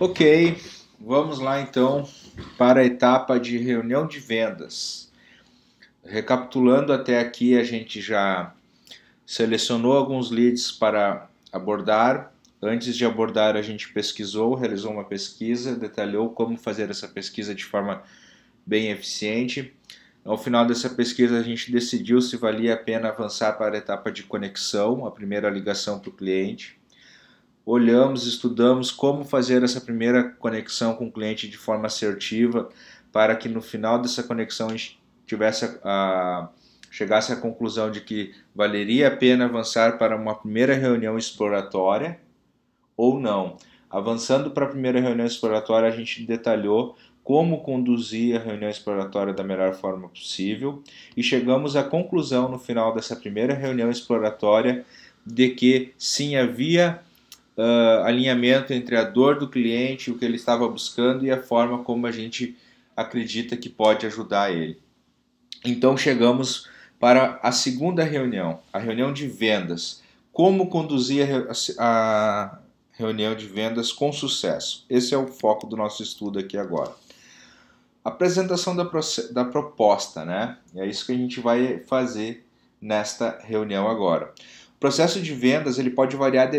Ok, vamos lá então para a etapa de reunião de vendas. Recapitulando até aqui, a gente já selecionou alguns leads para abordar. Antes de abordar, a gente pesquisou, realizou uma pesquisa, detalhou como fazer essa pesquisa de forma bem eficiente. Ao final dessa pesquisa, a gente decidiu se valia a pena avançar para a etapa de conexão, a primeira ligação para o cliente. Olhamos, estudamos como fazer essa primeira conexão com o cliente de forma assertiva, para que no final dessa conexão a gente chegasse à conclusão de que valeria a pena avançar para uma primeira reunião exploratória ou não. Avançando para a primeira reunião exploratória, a gente detalhou como conduzir a reunião exploratória da melhor forma possível e chegamos à conclusão no final dessa primeira reunião exploratória de que sim, havia alinhamento entre a dor do cliente, o que ele estava buscando e a forma como a gente acredita que pode ajudar ele. Então chegamos para a segunda reunião, a reunião de vendas. Como conduzir a reunião de vendas com sucesso? Esse é o foco do nosso estudo aqui agora. Apresentação da proposta, né? É isso que a gente vai fazer nesta reunião agora. O processo de vendas ele pode variar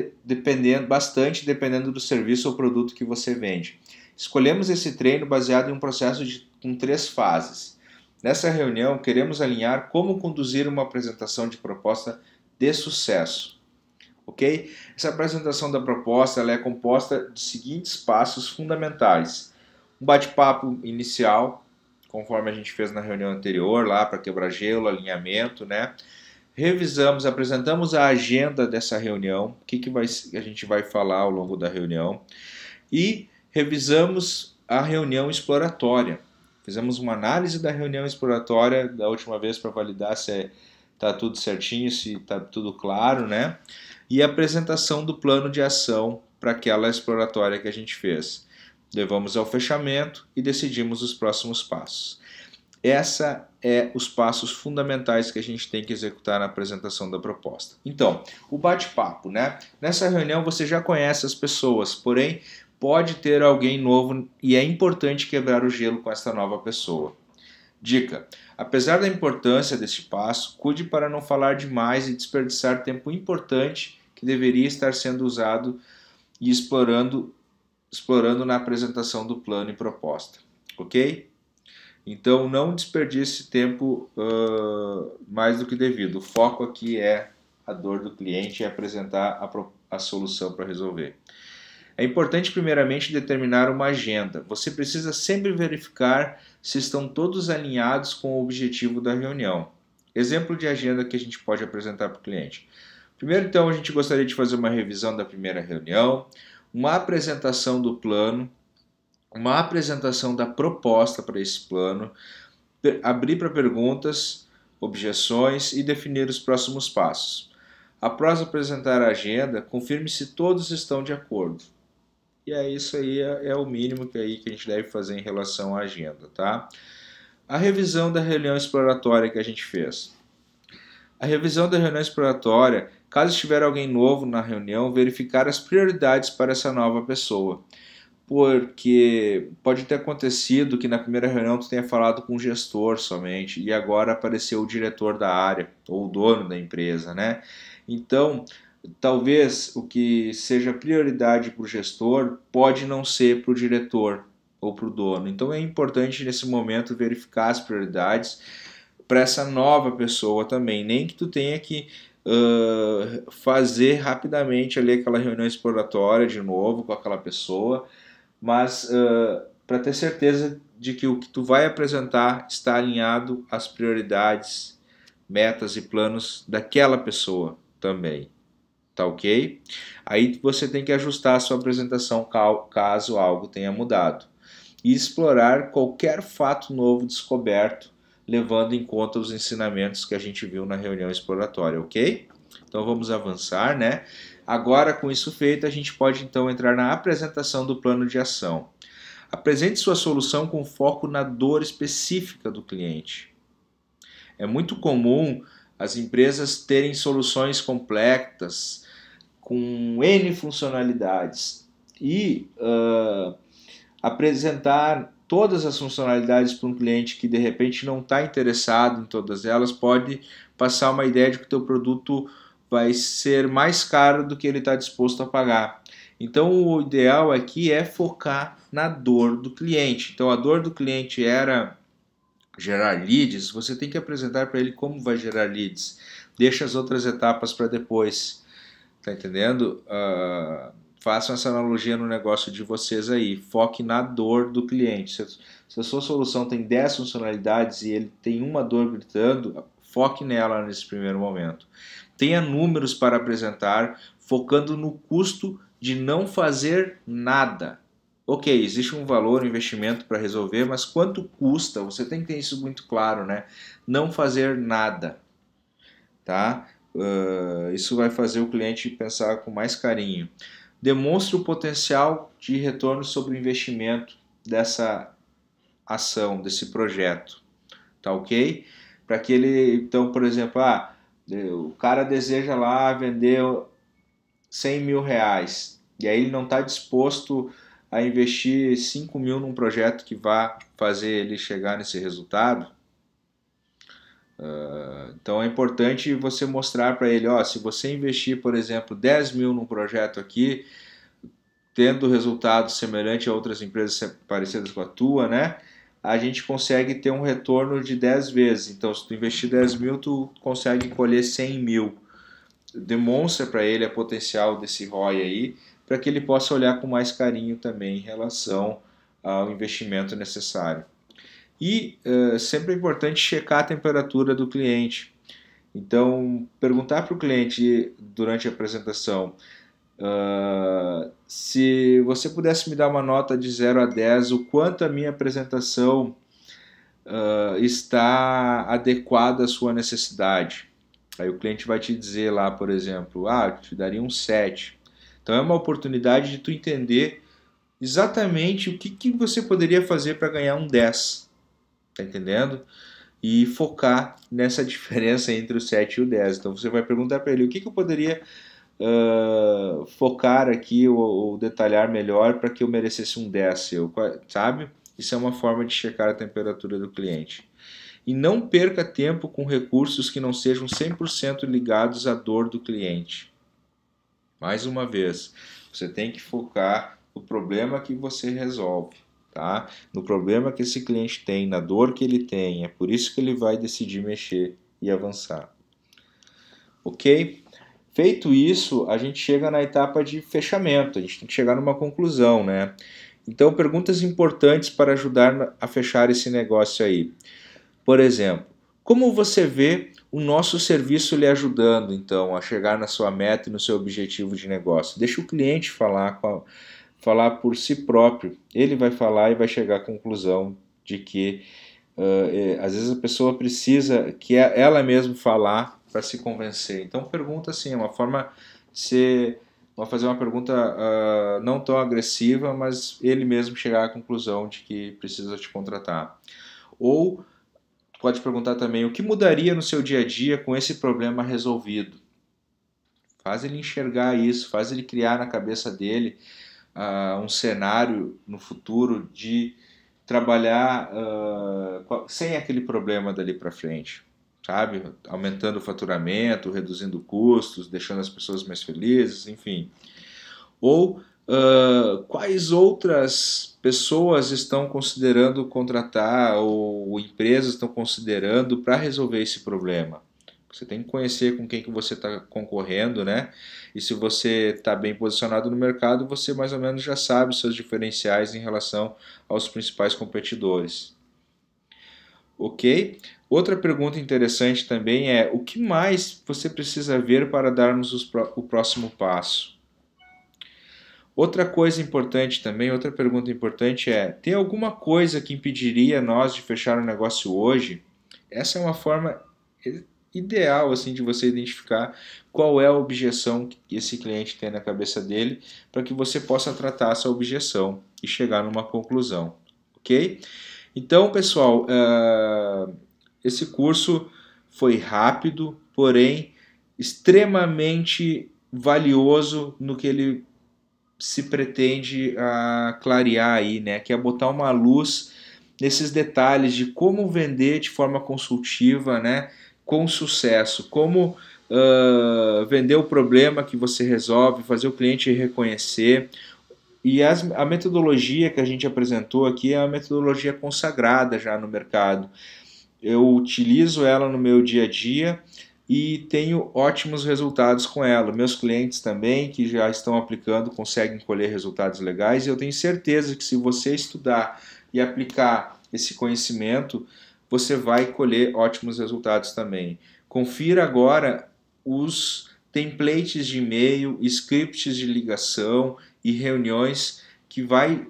bastante dependendo do serviço ou produto que você vende. Escolhemos esse treino baseado em um processo com 3 fases. Nessa reunião, queremos alinhar como conduzir uma apresentação de proposta de sucesso. Ok? Essa apresentação da proposta ela é composta de seguintes passos fundamentais. Um bate-papo inicial, conforme a gente fez na reunião anterior, lá para quebrar gelo, alinhamento, né? Revisamos, apresentamos a agenda dessa reunião, o que a gente vai falar ao longo da reunião, e revisamos a reunião exploratória. Fizemos uma análise da reunião exploratória da última vez para validar se está tudo certinho, se está tudo claro, né? E a apresentação do plano de ação para aquela exploratória que a gente fez. Levamos ao fechamento e decidimos os próximos passos. Essa é os passos fundamentais que a gente tem que executar na apresentação da proposta. Então, o bate-papo, né? Nessa reunião você já conhece as pessoas, porém pode ter alguém novo e é importante quebrar o gelo com essa nova pessoa. Dica: apesar da importância deste passo, cuide para não falar demais e desperdiçar tempo importante que deveria estar sendo usado e explorando na apresentação do plano e proposta. Ok? Então não desperdice tempo mais do que devido. O foco aqui é a dor do cliente e apresentar a solução para resolver. É importante primeiramente determinar uma agenda. Você precisa sempre verificar se estão todos alinhados com o objetivo da reunião. Exemplo de agenda que a gente pode apresentar para o cliente. Primeiro então a gente gostaria de fazer uma revisão da primeira reunião, uma apresentação do plano, uma apresentação da proposta para esse plano, abrir para perguntas, objeções e definir os próximos passos. Após apresentar a agenda, confirme se todos estão de acordo. E é isso aí, é o mínimo que a gente deve fazer em relação à agenda, tá? A revisão da reunião exploratória que a gente fez. A revisão da reunião exploratória, caso estiver alguém novo na reunião, verificar as prioridades para essa nova pessoa. Porque pode ter acontecido que na primeira reunião tu tenha falado com o gestor somente e agora apareceu o diretor da área ou o dono da empresa, né? Então, talvez o que seja prioridade para o gestor pode não ser para o diretor ou para o dono. Então é importante nesse momento verificar as prioridades para essa nova pessoa também. Nem que tu tenha que fazer rapidamente ali aquela reunião exploratória de novo com aquela pessoa, mas para ter certeza de que o que tu vai apresentar está alinhado às prioridades, metas e planos daquela pessoa também, tá ok? Aí você tem que ajustar a sua apresentação caso algo tenha mudado e explorar qualquer fato novo descoberto, levando em conta os ensinamentos que a gente viu na reunião exploratória, ok? Então vamos avançar, né? Agora, com isso feito, a gente pode então entrar na apresentação do plano de ação. Apresente sua solução com foco na dor específica do cliente. É muito comum as empresas terem soluções complexas com N funcionalidades e apresentar todas as funcionalidades para um cliente que de repente não está interessado em todas elas, pode passar uma ideia de que o teu produto vai ser mais caro do que ele está disposto a pagar. Então o ideal aqui é focar na dor do cliente. Então a dor do cliente era gerar leads, você tem que apresentar para ele como vai gerar leads. Deixa as outras etapas para depois. Tá entendendo? Façam essa analogia no negócio de vocês aí. Foque na dor do cliente. Se a sua solução tem 10 funcionalidades e ele tem uma dor gritando, foque nela nesse primeiro momento. Tenha números para apresentar, focando no custo de não fazer nada. Ok, existe um valor, um investimento para resolver, mas quanto custa? Você tem que ter isso muito claro, né? Não fazer nada, tá? Isso vai fazer o cliente pensar com mais carinho. Demonstre o potencial de retorno sobre o investimento dessa ação, desse projeto, tá ok? Para que ele, então, por exemplo, o cara deseja lá vender 100 mil reais e aí ele não está disposto a investir 5 mil num projeto que vá fazer ele chegar nesse resultado. Então é importante você mostrar para ele, se você investir, por exemplo, 10 mil num projeto aqui, tendo resultado semelhante a outras empresas parecidas com a tua, né? A gente consegue ter um retorno de 10 vezes. Então, se tu investir 10 mil, tu consegue colher 100 mil. Demonstra para ele a potencial desse ROI aí, para que ele possa olhar com mais carinho também em relação ao investimento necessário. E sempre é importante checar a temperatura do cliente. Então, perguntar para o cliente durante a apresentação, se você pudesse me dar uma nota de 0 a 10, o quanto a minha apresentação está adequada à sua necessidade. Aí o cliente vai te dizer lá, por exemplo, eu te daria um 7. Então é uma oportunidade de tu entender exatamente o que você poderia fazer para ganhar um 10. Tá entendendo? E focar nessa diferença entre o 7 e o 10. Então você vai perguntar para ele o que eu poderia focar aqui ou detalhar melhor para que eu merecesse um 10, sabe? Isso é uma forma de checar a temperatura do cliente. E não perca tempo com recursos que não sejam 100% ligados à dor do cliente. Mais uma vez, você tem que focar no problema que você resolve, tá? No problema que esse cliente tem, na dor que ele tem. É por isso que ele vai decidir mexer e avançar. Ok? Feito isso, a gente chega na etapa de fechamento. A gente tem que chegar numa conclusão, né? Então, perguntas importantes para ajudar a fechar esse negócio aí. Por exemplo, como você vê o nosso serviço lhe ajudando, então, a chegar na sua meta e no seu objetivo de negócio? Deixa o cliente falar por si próprio. Ele vai falar e vai chegar à conclusão de que, às vezes, a pessoa precisa que ela mesma falar para se convencer. Então, pergunta assim, é uma forma de fazer uma pergunta não tão agressiva, mas ele mesmo chegar à conclusão de que precisa te contratar. Ou pode perguntar também o que mudaria no seu dia a dia com esse problema resolvido. Faz ele enxergar isso, faz ele criar na cabeça dele um cenário no futuro de trabalhar sem aquele problema dali para frente, sabe? Aumentando o faturamento, reduzindo custos, deixando as pessoas mais felizes, enfim. Ou quais outras pessoas estão considerando contratar ou empresas estão considerando para resolver esse problema? Você tem que conhecer com quem que você está concorrendo, né? E se você está bem posicionado no mercado, você mais ou menos já sabe os seus diferenciais em relação aos principais competidores. Ok? Outra pergunta interessante também é: o que mais você precisa ver para darmos o próximo passo? Outra coisa importante também, outra pergunta importante é: tem alguma coisa que impediria nós de fechar o negócio hoje? Essa é uma forma ideal assim de você identificar qual é a objeção que esse cliente tem na cabeça dele, para que você possa tratar essa objeção e chegar numa conclusão, ok? Então, pessoal, esse curso foi rápido, porém extremamente valioso no que ele se pretende clarear aí, né? Que é botar uma luz nesses detalhes de como vender de forma consultiva, né? Com sucesso, como vender o problema que você resolve, fazer o cliente reconhecer. E a metodologia que a gente apresentou aqui é uma metodologia consagrada já no mercado. Eu utilizo ela no meu dia a dia e tenho ótimos resultados com ela. Meus clientes também, que já estão aplicando, conseguem colher resultados legais, e eu tenho certeza que se você estudar e aplicar esse conhecimento, você vai colher ótimos resultados também. Confira agora os templates de e-mail, scripts de ligação e reuniões que vai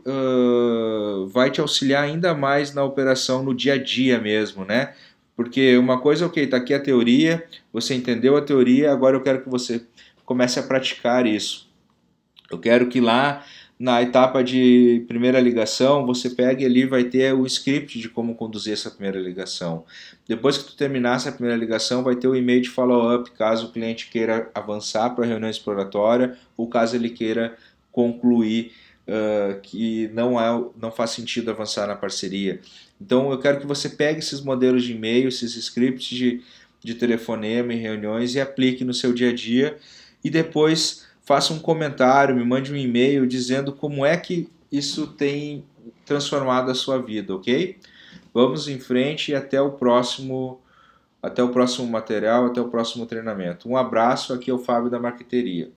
te auxiliar ainda mais na operação no dia a dia mesmo, né? Porque uma coisa, ok, está aqui a teoria, você entendeu a teoria, agora eu quero que você comece a praticar isso. Eu quero que lá na etapa de primeira ligação você pegue ali, vai ter o script de como conduzir essa primeira ligação. Depois que tu terminar essa primeira ligação, vai ter o e-mail de follow-up caso o cliente queira avançar para a reunião exploratória ou caso ele queira concluir que não faz sentido avançar na parceria. Então eu quero que você pegue esses modelos de e-mail, esses scripts de telefonema e reuniões e aplique no seu dia a dia e depois faça um comentário, me mande um e-mail dizendo como é que isso tem transformado a sua vida, ok? Vamos em frente e até o próximo material, até o próximo treinamento. Um abraço, aqui é o Fábio da Marqueteria.